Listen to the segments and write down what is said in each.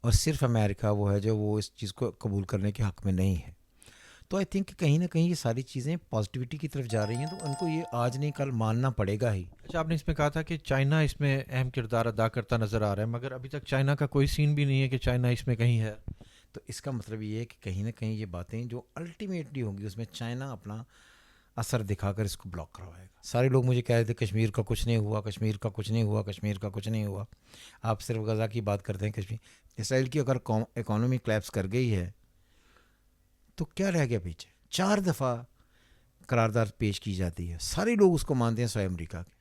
اور صرف امریکہ وہ ہے جو وہ اس چیز کو قبول کرنے کے حق میں نہیں ہے. تو آئی تھنک کہ کہیں نہ کہیں یہ ساری چیزیں پازیٹیوٹی کی طرف جا رہی ہیں، تو ان کو یہ آج نہیں کل ماننا پڑے گا ہی. اچھا، آپ نے اس میں کہا تھا کہ چائنا اس میں اہم کردار ادا کرتا نظر آ رہا ہے، مگر ابھی تک چائنا کا کوئی سین بھی نہیں ہے کہ چائنا اس میں کہیں ہے. تو اس کا مطلب یہ ہے کہ کہیں نہ کہیں یہ باتیں جو الٹیمیٹلی ہوں گی اس میں چائنا اپنا اثر دکھا کر اس کو بلاک کروائے گا. سارے لوگ مجھے کہہ رہے تھے کشمیر کا کچھ نہیں ہوا، کشمیر کا کچھ نہیں ہوا، کشمیر کا کچھ نہیں ہوا. آپ صرف غزہ کی بات کرتے ہیں. کشمیر اسرائیل کی اگر اکانومی کلیپس کر گئی ہے تو کیا رہ گیا پیچھے؟ 4 دفعہ قرارداد پیش کی جاتی ہے، سارے لوگ اس کو مانتے ہیں سوائے امریکہ کے.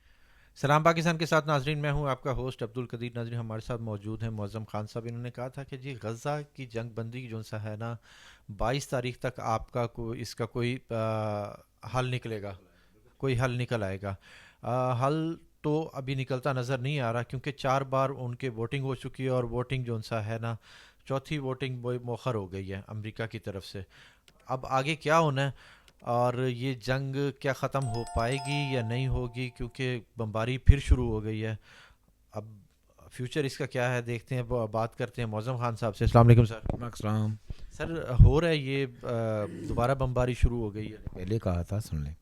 سلام پاکستان کے ساتھ ناظرین، میں ہوں آپ کا ہوسٹ عبد القدیر. ناظرین، ہمارے ساتھ موجود ہیں معظم خان صاحب. انہوں نے کہا تھا کہ جی غزہ کی جنگ بندی جو سا ہے نا، 22 تاریخ تک آپ کا اس کا کوئی حل نکلے گا، کوئی حل نکل آئے گا. حل تو ابھی نکلتا نظر نہیں آ رہا، کیونکہ 4 بار ان کے ووٹنگ ہو چکی ہے، اور ووٹنگ جو سا ہے نا، چوتھی ووٹنگ مؤخر ہو گئی ہے امریکہ کی طرف سے. اب آگے کیا ہونا ہے، اور یہ جنگ کیا ختم ہو پائے گی یا نہیں ہوگی، کیونکہ بمباری پھر شروع ہو گئی ہے. اب فیوچر اس کا کیا ہے، دیکھتے ہیں. بات کرتے ہیں معظم خان صاحب سے. السلام علیکم سر. السلام. سر، ہو رہا ہے یہ دوبارہ بمباری شروع ہو گئی ہے. پہلے کہا تھا، سن لیں،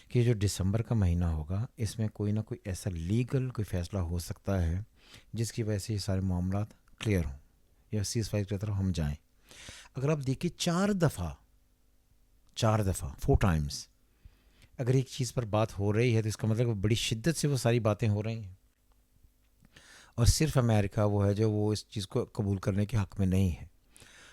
کہ جو دسمبر کا مہینہ ہوگا اس میں کوئی نہ کوئی ایسا لیگل کوئی فیصلہ ہو سکتا ہے جس کی وجہ سے یہ سارے معاملات کلیئر ہوں یا سیز فائر کی طرف ہم جائیں. اگر آپ دیکھیں 4 دفعہ 4 ٹائمز اگر ایک چیز پر بات ہو رہی ہے تو اس کا مطلب بڑی شدت سے وہ ساری باتیں ہو رہی ہیں، اور صرف امریکہ وہ ہے جو وہ اس چیز کو قبول کرنے کے حق میں نہیں ہے.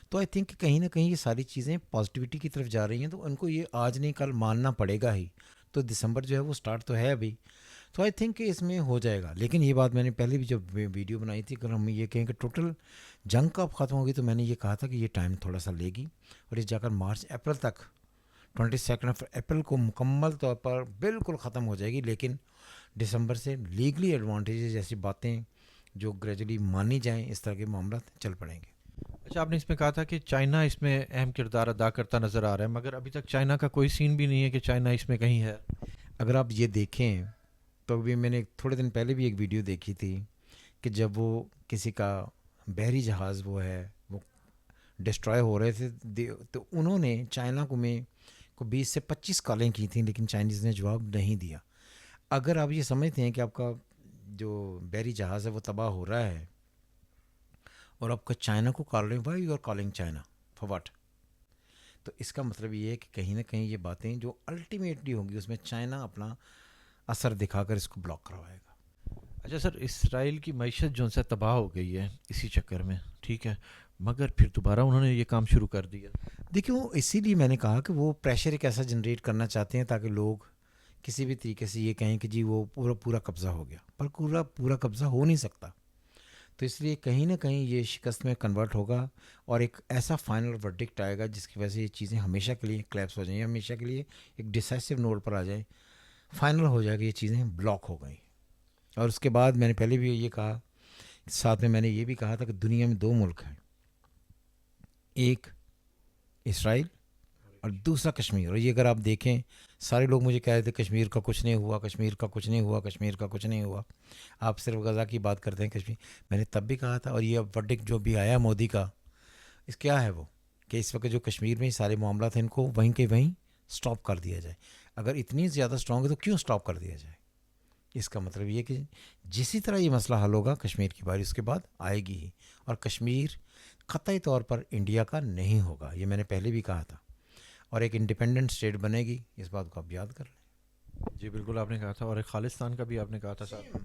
تو آئی تھنک کہ کہیں نہ کہیں یہ ساری چیزیں پازیٹیوٹی کی طرف جا رہی ہیں، تو ان کو یہ آج نہیں کل ماننا پڑے گا ہی. تو دسمبر جو ہے وہ سٹارٹ تو ہے ابھی، تو آئی تھنک کہ اس میں ہو جائے گا. لیکن یہ بات میں نے پہلے بھی جب ویڈیو بنائی تھی، اگر ہم یہ کہیں کہ ٹوٹل جنگ کب ختم ہوگی، تو میں نے یہ کہا تھا کہ یہ ٹائم تھوڑا سا لے گی، اور اس جا کر مارچ اپریل تک 22 اپریل کو مکمل طور پر بالکل ختم ہو جائے گی. لیکن دسمبر سے لیگلی ایڈوانٹیجز جیسی باتیں جو گریجولی مانی جائیں، اس طرح کے معاملات چل پڑیں گے. اچھا، آپ نے اس میں کہا تھا کہ چائنا اس میں اہم کردار ادا کرتا نظر آ رہا ہے، مگر ابھی تک چائنا کا کوئی سین بھی نہیں ہے کہ چائنا اس میں کہیں ہے. اگر آپ یہ دیکھیں تو ابھی میں نے تھوڑے دن پہلے بھی ایک ویڈیو دیکھی تھی کہ جب وہ کسی کا بحری جہاز وہ ہے وہ ڈسٹرائے ہو رہے تھے، تو انہوں نے چائنا کو 20 سے 25 کالیں کی تھیں، لیکن چائنیز نے جواب نہیں دیا. اگر آپ یہ سمجھتے ہیں کہ آپ کا جو بحری جہاز ہے وہ تباہ ہو رہا ہے اور آپ کا چائنا کو کال رہے ہیں، why you are calling China for what? تو اس کا مطلب یہ ہے کہ کہیں نہ کہیں یہ باتیں جو الٹیمیٹلی ہوں گی اس میں چائنا اپنا اثر دکھا کر اس کو بلاک کروائے گا. اچھا سر، اسرائیل کی معیشت جو ہے تباہ ہو گئی ہے اسی چکر میں، ٹھیک ہے، مگر پھر دوبارہ انہوں نے یہ کام شروع کر دیا. دیکھیں، وہ اسی لیے میں نے کہا کہ وہ پریشر ایک ایسا جنریٹ کرنا چاہتے ہیں تاکہ لوگ کسی بھی طریقے سے یہ کہیں کہ جی وہ پورا قبضہ ہو گیا، پر پورا قبضہ ہو نہیں سکتا. تو اس لیے کہیں نہ کہیں یہ شکست میں کنورٹ ہوگا، اور ایک ایسا فائنل ورڈکٹ آئے گا جس کی وجہ سے یہ چیزیں ہمیشہ کے لیے کلیپس ہو جائیں، ہمیشہ کے لیے ایک ڈیسائسو نوٹ پر آ جائیں، فائنل ہو جائے گا، یہ چیزیں بلاک ہو گئیں. اور اس کے بعد میں نے پہلے بھی یہ کہا، ساتھ میں نے یہ بھی کہا تھا کہ دنیا میں 2 ملک ہیں، ایک اسرائیل اور دوسرا کشمیر. اور یہ اگر آپ دیکھیں، سارے لوگ مجھے کہہ رہے تھے کشمیر کا کچھ نہیں ہوا، کشمیر کا کچھ نہیں ہوا، کشمیر کا کچھ نہیں ہوا. آپ صرف غزہ کی بات کرتے ہیں. کشمیر میں نے تب بھی کہا تھا، اور یہ ورڈکٹ جو بھی آیا مودی کا، اس کیا ہے وہ کہ اس وقت جو کشمیر میں سارے معاملات ہیں ان کو وہیں کے وہیں سٹاپ کر دیا جائے. اگر اتنی زیادہ سٹرانگ ہے تو کیوں سٹاپ کر دیا جائے؟ اس کا مطلب یہ کہ جسی طرح یہ مسئلہ حل ہوگا، کشمیر کی باری اس کے بعد آئے گی ہی، اور کشمیر قطعی طور پر انڈیا کا نہیں ہوگا. یہ میں نے پہلے بھی کہا تھا، اور ایک انڈیپینڈنٹ اسٹیٹ بنے گی. اس بات کو آپ یاد کر لیں. جی بالکل، آپ نے کہا تھا، اور ایک خالستان کا بھی آپ نے کہا تھا صاحب.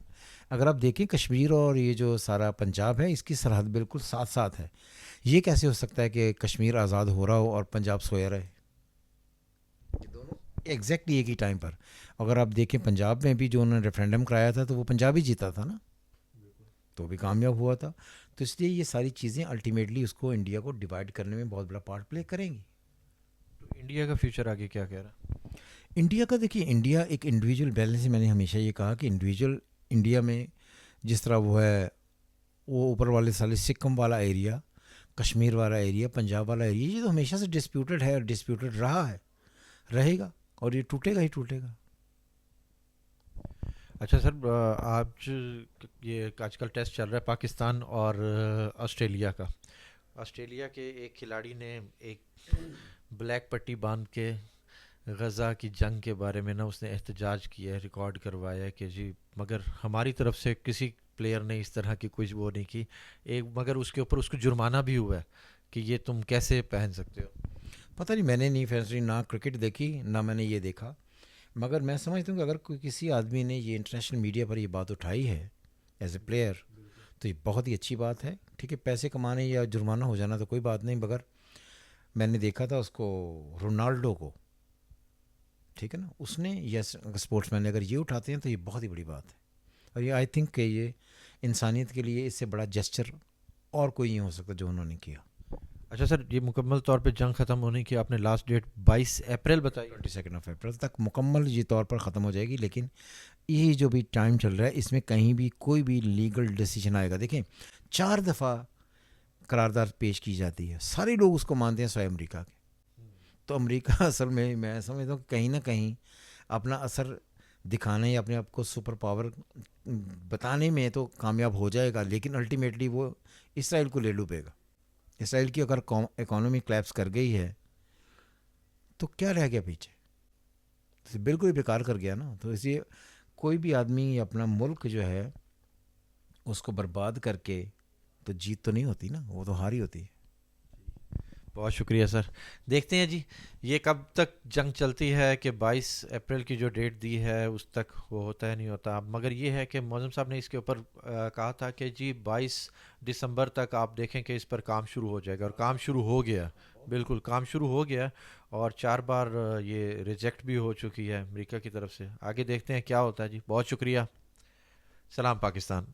اگر آپ دیکھیں کشمیر اور یہ جو سارا پنجاب ہے، اس کی سرحد بالکل ساتھ ساتھ ہے. یہ کیسے ہو سکتا ہے کہ کشمیر آزاد ہو رہا ہو اور پنجاب سویا رہے؟ یہ دونوں ایگزیکٹلی ایک ہی ٹائم پر. اگر آپ دیکھیں پنجاب میں بھی جو انہوں نے ریفرینڈم کرایا تھا تو وہ پنجاب ہی جیتا تھا نا، تو بھی کامیاب ہوا تھا. تو اس لیے یہ ساری چیزیں الٹیمیٹلی اس کو انڈیا کو ڈیوائڈ کرنے میں بہت بڑا پارٹ پلے کریں گی. تو انڈیا کا فیوچر آگے کیا کہہ رہا ہے؟ انڈیا کا دیکھیے، انڈیا ایک انڈیویجول بیلنس ہے. میں نے ہمیشہ یہ کہا کہ انڈیویجول انڈیا میں جس طرح وہ ہے، وہ اوپر والے سالے سکم والا ایریا، کشمیر والا ایریا، پنجاب والا ایریا، یہ تو ہمیشہ سے ڈسپیوٹڈ ہے اور ڈسپیوٹڈ رہا ہے، رہے گا، اور یہ ٹوٹے گا ہی ٹوٹے گا. اچھا سر، آج یہ آج کل ٹیسٹ چل رہا ہے پاکستان اور آسٹریلیا کا. آسٹریلیا کے ایک کھلاڑی نے ایک بلیک پٹی باندھ کے غزہ کی جنگ کے بارے میں نا اس نے احتجاج کیا ہے، ریکارڈ کروایا ہے کہ جی مگر ہماری طرف سے کسی پلیئر نے اس طرح کی کچھ وہ نہیں کی. ایک مگر اس کے اوپر اس کو جرمانہ بھی ہوا ہے کہ یہ تم کیسے پہن سکتے ہو. پتہ نہیں، میں نے نہیں فیصلہ نہ کرکٹ دیکھی نہ میں نے یہ دیکھا، مگر میں سمجھتا ہوں کہ اگر کوئی کسی آدمی نے یہ انٹرنیشنل میڈیا پر یہ بات اٹھائی ہے ایز اے پلیئر تو یہ بہت ہی اچھی بات ہے. ٹھیک ہے، پیسے کمانے یا جرمانہ ہو جانا تو کوئی بات نہیں، مگر میں نے دیکھا تھا اس کو، رونالڈو کو، ٹھیک ہے نا، اس نے یس اسپورٹس مین نے اگر یہ اٹھاتے ہیں تو یہ بہت ہی بڑی بات ہے. اور یہ آئی تھنک کہ یہ انسانیت کے لیے اس سے بڑا جسچر اور کوئی نہیں ہو سکتا جو انہوں نے کیا. اچھا سر، یہ مکمل طور پہ جنگ ختم ہونے کی آپ نے لاسٹ ڈیٹ 22 اپریل بتائی. 22 تک مکمل یہ طور پر ختم ہو جائے گی، لیکن یہی جو بھی ٹائم چل رہا ہے اس میں کہیں بھی کوئی بھی لیگل ڈیسیجن آئے گا. دیکھیں 4 دفعہ قرارداد پیش کی جاتی ہے، سارے لوگ اس کو مانتے ہیں سوائے امریکہ کے. تو امریکہ اصل میں سمجھتا ہوں کہ کہیں نہ کہیں اپنا اثر دکھانے یا اپنے آپ کو سپر پاور بتانے میں تو کامیاب ہو جائے گا، لیکن الٹیمیٹلی وہ اسرائیل کو لے ڈوبے گا. اسرائیل کی اگر اکانومی کلیپس کر گئی ہے تو کیا رہ گیا پیچھے؟ تو بالکل ہی بیکار کر گیا نا. تو اس لیے کوئی بھی آدمی اپنا ملک جو ہے اس کو برباد کر کے تو جیت تو نہیں ہوتی نا، وہ تو ہار ہی ہوتی ہے. بہت شکریہ سر. دیکھتے ہیں جی یہ کب تک جنگ چلتی ہے کہ 22 اپریل کی جو ڈیٹ دی ہے اس تک وہ ہوتا ہے نہیں ہوتا. مگر یہ ہے کہ معظم صاحب نے اس کے اوپر کہا تھا کہ جی 22 دسمبر تک آپ دیکھیں کہ اس پر کام شروع ہو جائے گا، اور کام شروع ہو گیا. بالکل کام شروع ہو گیا، اور 4 بار یہ ریجیکٹ بھی ہو چکی ہے امریکہ کی طرف سے. آگے دیکھتے ہیں کیا ہوتا ہے جی. بہت شکریہ. سلام پاکستان.